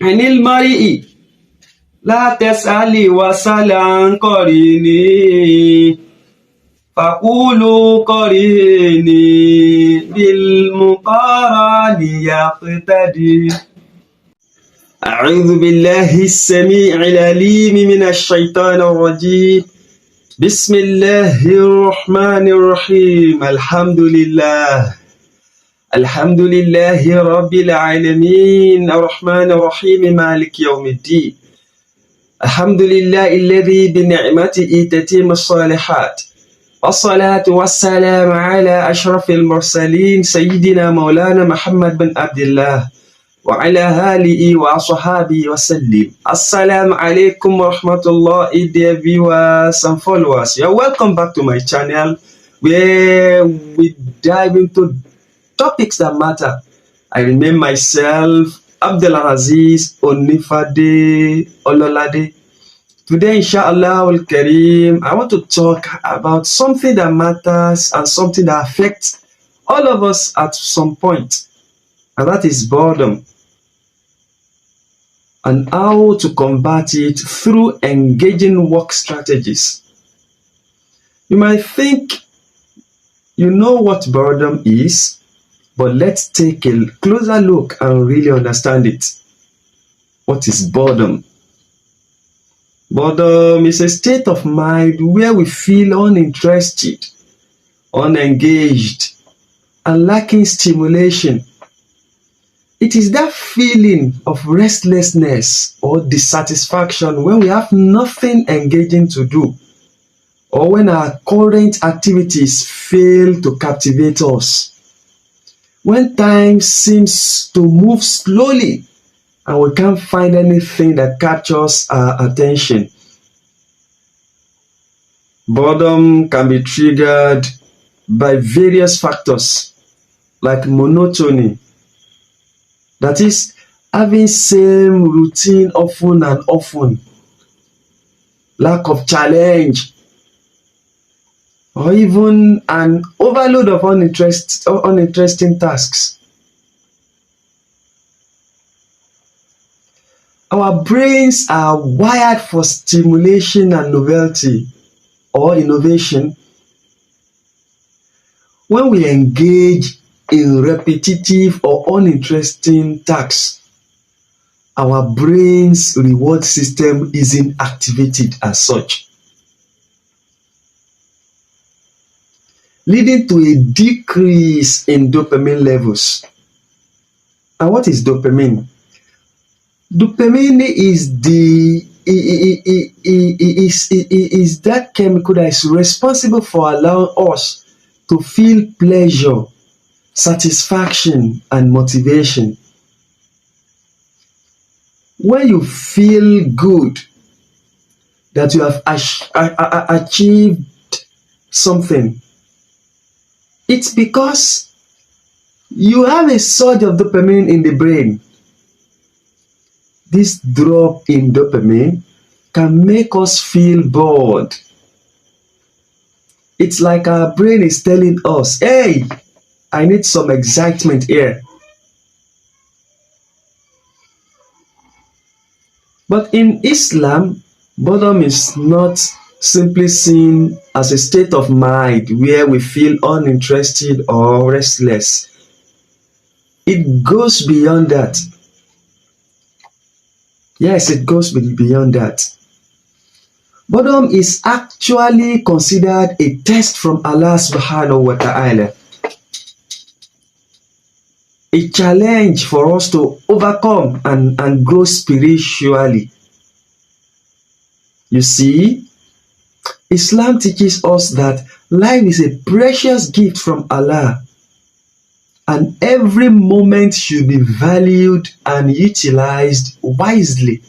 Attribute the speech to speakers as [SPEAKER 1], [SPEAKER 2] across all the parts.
[SPEAKER 1] عن المرء لا تسأل وسل عن قريني فقولوا قريني بالمقارن يقتدي. أعوذ بالله السميع العليم من الشيطان الرجيم. بسم الله الرحمن الرحيم. الحمد لله رب العالمين الرحمن الرحيم مالك يوم الدين. الحمد لله الذي بنعمته تتم الصالحات، والصلاة والسلام على أشرف المرسلين سيدنا مولانا محمد بن عبد الله وعلى آله وصحابه وسلم. Assalamu alaikum wa rahmatullahi, dear viewers and followers. You're welcome back to my channel where we dive into topics that matter. I remain myself, Abdulaziz Onifade Ololade. Today, inshallah al-Kareem, I want to talk about something that matters and something that affects all of us at some point, and that is boredom, and how to combat it through engaging work strategies. You might think you know what boredom is, but let's take a closer look and really understand it. What is boredom? Boredom is a state of mind where we feel uninterested, unengaged, and lacking stimulation. It is that feeling of restlessness or dissatisfaction when we have nothing engaging to do, or when our current activities fail to captivate us. When time seems to move slowly and we can't find anything that captures our attention. Boredom can be triggered by various factors like monotony, that is, having same routine often and often, lack of challenge, or even an overload of uninteresting tasks. Our brains are wired for stimulation and novelty or innovation. When we engage in repetitive or uninteresting tasks, our brain's reward system isn't activated as such, leading to a decrease in dopamine levels. And what is dopamine? Dopamine is that chemical that is responsible for allowing us to feel pleasure, satisfaction, and motivation. When you feel good that you have achieved something, it's because you have a surge of dopamine in the brain. This drop in dopamine can make us feel bored. It's like our brain is telling us, hey, I need some excitement here. But in Islam, boredom is not simply seen as a state of mind where we feel uninterested or restless. It goes beyond that. Yes, it goes beyond that. Boredom is actually considered a test from Allah subhanahu wa ta'ala. A challenge for us to overcome and grow spiritually. You see, Islam teaches us that life is a precious gift from Allah, and every moment should be valued and utilized wisely.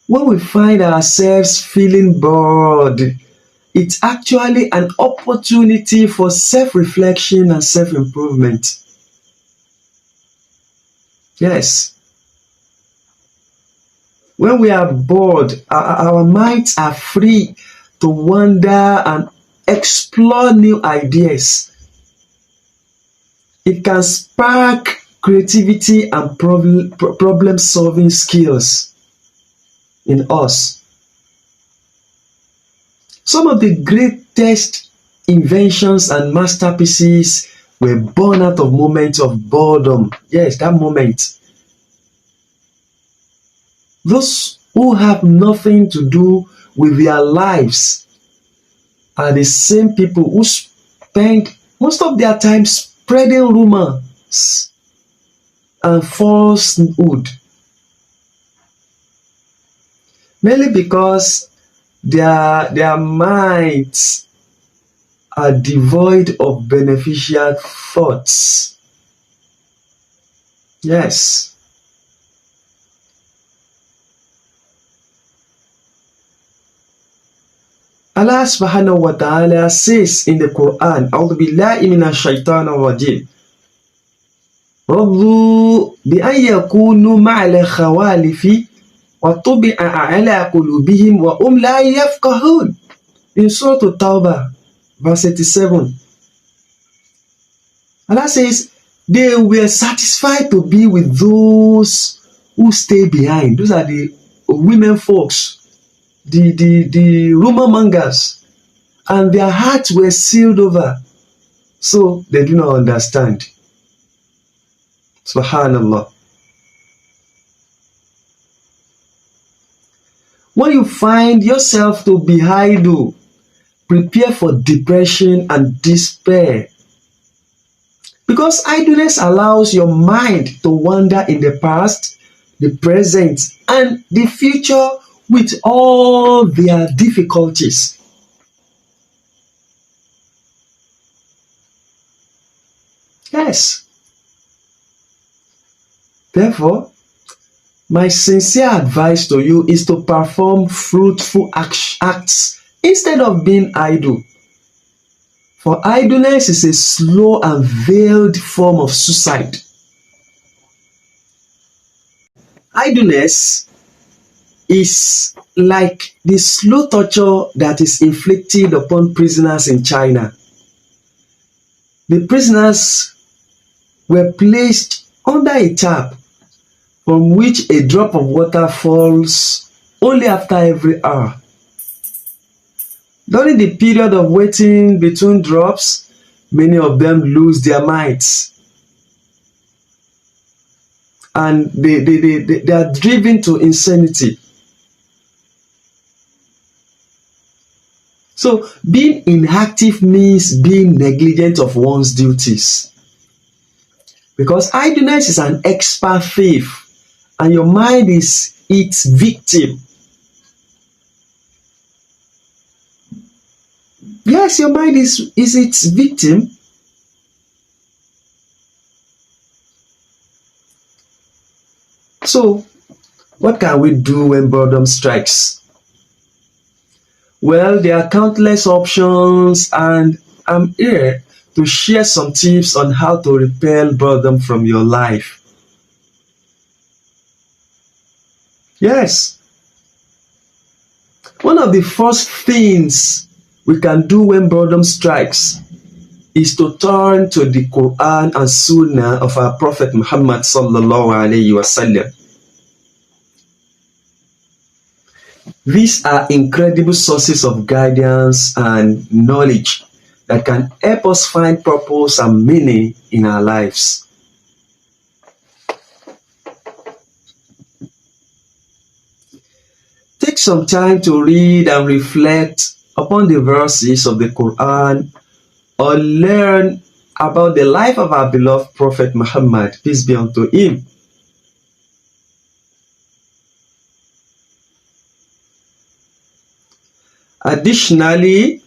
[SPEAKER 1] When we find ourselves feeling bored, it's actually an opportunity for self-reflection and self-improvement. Yes. When we are bored, our minds are free to wander and explore new ideas. It can spark creativity and problem solving skills in us. Some of the greatest inventions and masterpieces were born out of moments of boredom. Yes, that moment. Those who have nothing to do with their lives are the same people who spend most of their time spreading rumors and falsehood, mainly because their minds are devoid of beneficial thoughts. Yes. Allah subhanahu wa ta'ala says in the Quran, A'udhu billahi minash shaitanir rajim, رضوا بأن يكونوا مع الخوالف وطبع على قلوبهم وهم لا يفقهون. In Surah At-Tawbah, verse 87, Allah says they were satisfied to be with those who stay behind. Those are the women folks, the rumor mongers, and their hearts were sealed over, so they do not understand. Subhanallah. When you find yourself to be idle, prepare for depression and despair. Because idleness allows your mind to wander in the past, the present, and the future with all their difficulties. Yes. Therefore, my sincere advice to you is to perform fruitful acts instead of being idle. For idleness is a slow and veiled form of suicide. Idleness is like the slow torture that is inflicted upon prisoners in China. The prisoners were placed under a tap from which a drop of water falls only after every hour. During the period of waiting between drops, many of them lose their minds and they are driven to insanity. So being inactive means being negligent of one's duties. Because idleness is an expert thief and your mind is its victim. Yes, your mind is its victim. So, what can we do when boredom strikes? Well, there are countless options, and I'm here to share some tips on how to repel boredom from your life. Yes. One of the first things we can do when boredom strikes is to turn to the Quran and Sunnah of our Prophet Muhammad sallallahu alaihi wasallam. These are incredible sources of guidance and knowledge that can help us find purpose and meaning in our lives. Take some time to read and reflect upon the verses of the Quran or learn about the life of our beloved Prophet Muhammad, peace be unto him. Additionally,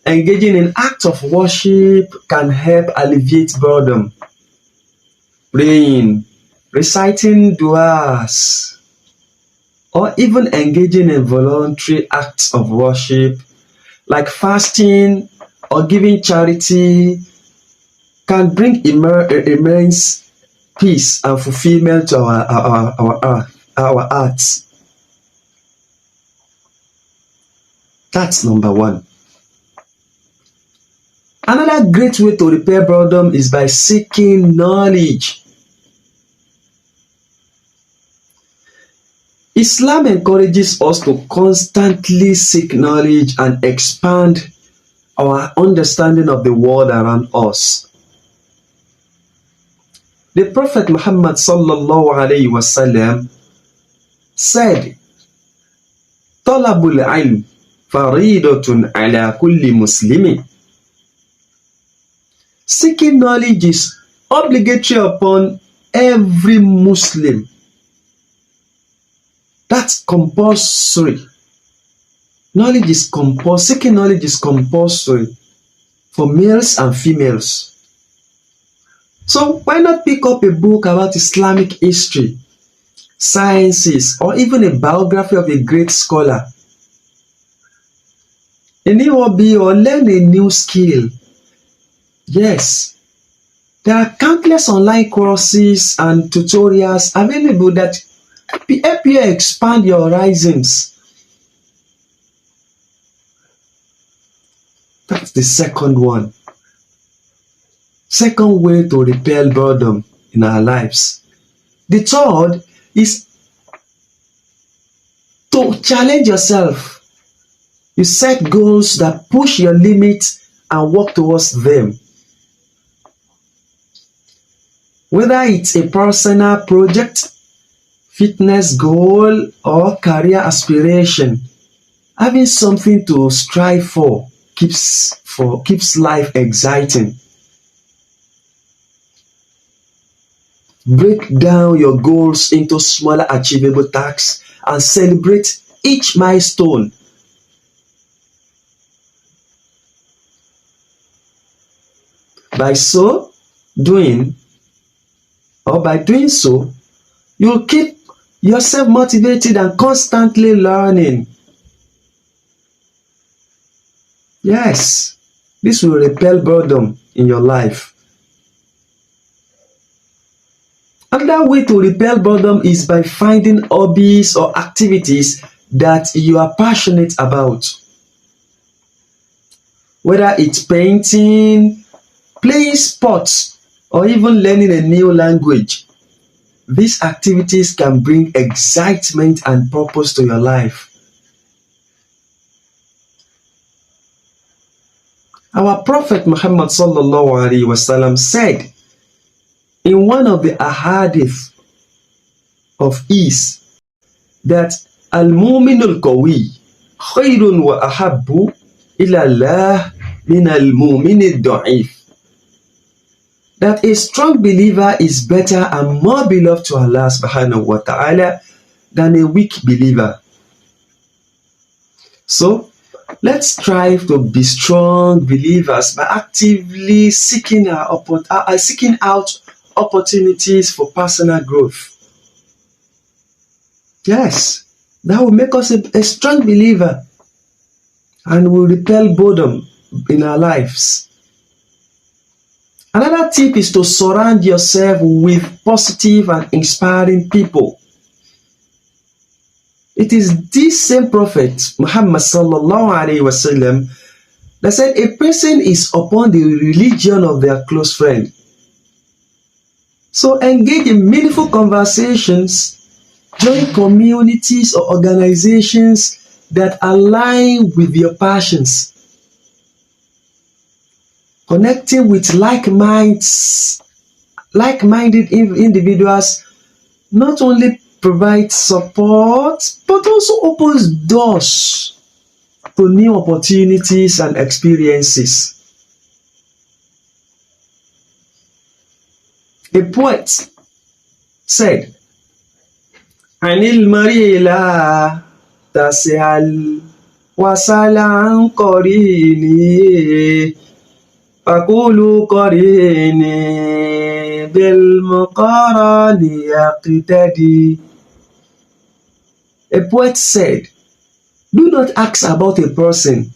[SPEAKER 1] engaging in acts of worship can help alleviate boredom. Praying, reciting du'as, or even engaging in voluntary acts of worship like fasting or giving charity can bring immense peace and fulfillment to our hearts. That's number one. Another great way to repair boredom is by seeking knowledge. Islam encourages us to constantly seek knowledge and expand our understanding of the world around us. The Prophet Muhammad sallallahu alaihi wasallam said, "Talabul ilm faridatun ala kulli muslimin." Seeking knowledge is obligatory upon every Muslim. That's compulsory. Seeking knowledge is compulsory for males and females. So why not pick up a book about Islamic history, sciences, or even a biography of a great scholar? A new hobby or learn a new skill. Yes, there are countless online courses and tutorials available that help you expand your horizons. That's the second one. Second way to repel boredom in our lives. The third is to challenge yourself. You set goals that push your limits and work towards them. Whether it's a personal project, fitness goal, or career aspiration, having something to strive for keeps life exciting. Break down your goals into smaller achievable tasks and celebrate each milestone. By doing so, you'll keep yourself motivated and constantly learning. Yes, this will repel boredom in your life. Another way to repel boredom is by finding hobbies or activities that you are passionate about. Whether it's painting, playing sports, or even learning a new language, these activities can bring excitement and purpose to your life. Our Prophet Muhammad sallallahu alaihi wasallam said in one of the ahadith of ease that al-mu'minul qawi khayrun wa ahabbu ila Allah min al-mu'minid da'if. That a strong believer is better and more beloved to Allah subhanahu wa ta'ala than a weak believer. So, let's strive to be strong believers by actively seeking out opportunities for personal growth. Yes, that will make us a strong believer and will repel boredom in our lives. Another tip is to surround yourself with positive and inspiring people. It is this same Prophet Muhammad sallallahu alaihi wasallam that said a person is upon the religion of their close friend. So engage in meaningful conversations, join communities or organizations that align with your passions. Connecting with like-minded individuals not only provides support but also opens doors to new opportunities and experiences. A poet said, "Anil mari la tasihal wasalan qarini Fakulu qarini bil muqarani yaqtadi." A poet said, "Do not ask about a person,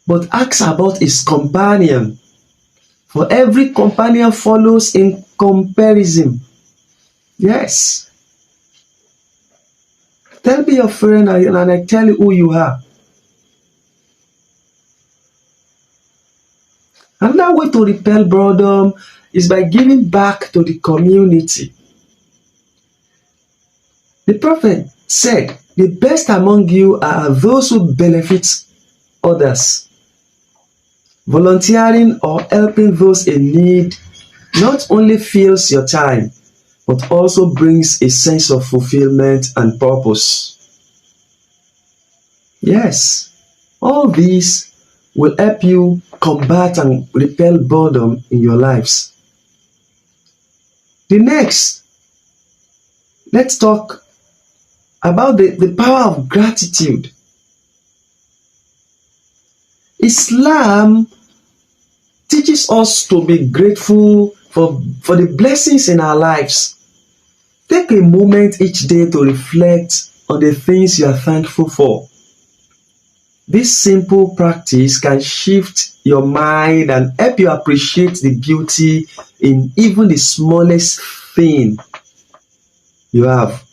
[SPEAKER 1] but ask about his companion. For every companion follows in comparison." Yes. Tell me your friend and I tell you who you are. Another way to repel boredom is by giving back to the community. The Prophet said, the best among you are those who benefit others. Volunteering or helping those in need not only fills your time, but also brings a sense of fulfillment and purpose. Yes, all these will help you combat and repel boredom in your lives. The next, let's talk about the power of gratitude. Islam teaches us to be grateful for the blessings in our lives. Take a moment each day to reflect on the things you are thankful for. This simple practice can shift your mind and help you appreciate the beauty in even the smallest thing you have.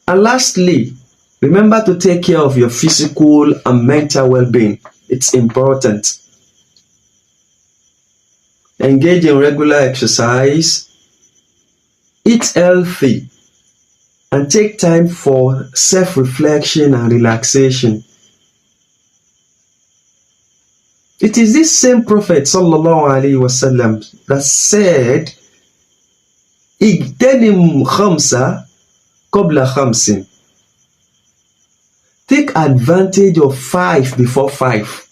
[SPEAKER 1] And lastly, remember to take care of your physical and mental well-being. It's important. Engage in regular exercise, eat healthy, and take time for self-reflection and relaxation. It is this same Prophet ﷺ that said, "Igtanim khamsa qabla khamsin." Take advantage of 5 before 5.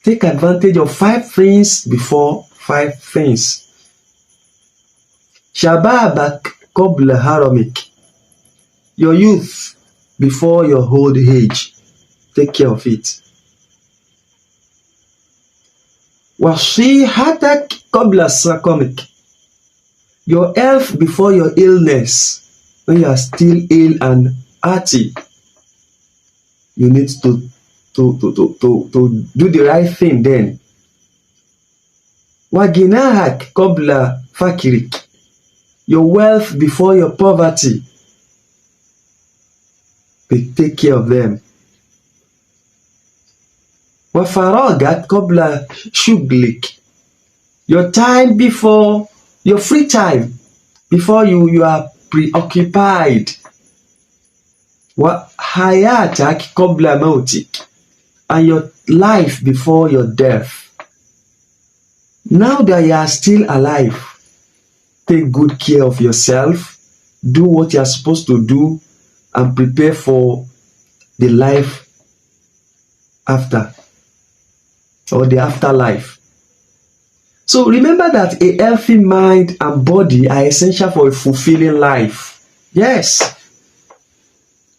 [SPEAKER 1] Take advantage of 5 things before 5 things. Shababak qabla haramik. Your youth before your old age. Take care of it. Washihatak qabla sakomik. Your health before your illness. When you are still ill and hearty, you need to do the right thing then. Waginahak qabla fakirik. Your wealth before your poverty. Take care of them. Wafaragat qabla shuglik. Your time before your free time, before you are preoccupied. Wa hayatak qabla mautik. And your life before your death. Now that you are still alive, take good care of yourself, do what you are supposed to do, and prepare for the life after, or the afterlife. So remember that a healthy mind and body are essential for a fulfilling life. Yes.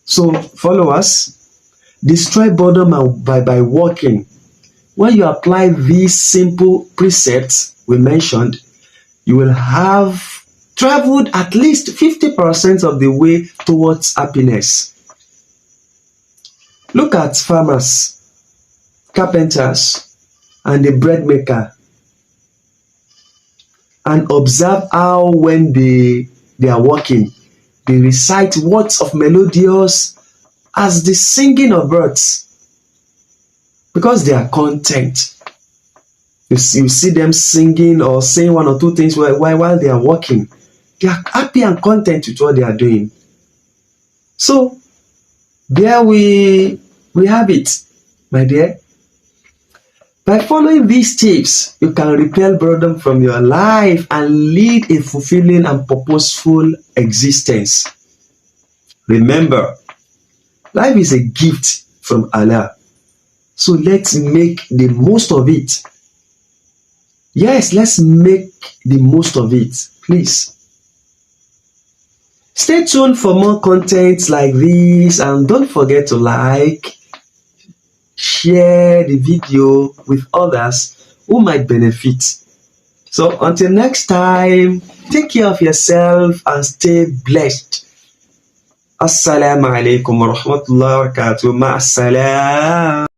[SPEAKER 1] So follow us. Destroy boredom by walking. When you apply these simple precepts we mentioned, you will have traveled at least 50% of the way towards happiness. Look at farmers, carpenters, and the bread maker, and observe how when they are working, they recite words of melodious as the singing of birds, because they are content. You see them singing or saying 1 or 2 things while they are working. They are happy and content with what they are doing. So there we have it, my dear. By following these tips, you can repel boredom from your life and lead a fulfilling and purposeful existence. Remember, life is a gift from Allah. So let's make the most of it. Yes, let's make the most of it, please. Stay tuned for more content like this, and don't forget to like, share the video with others who might benefit. So until next time, take care of yourself and stay blessed. Assalamu alaikum wa rahmatullahi wa barakatuh. Ma'assalam.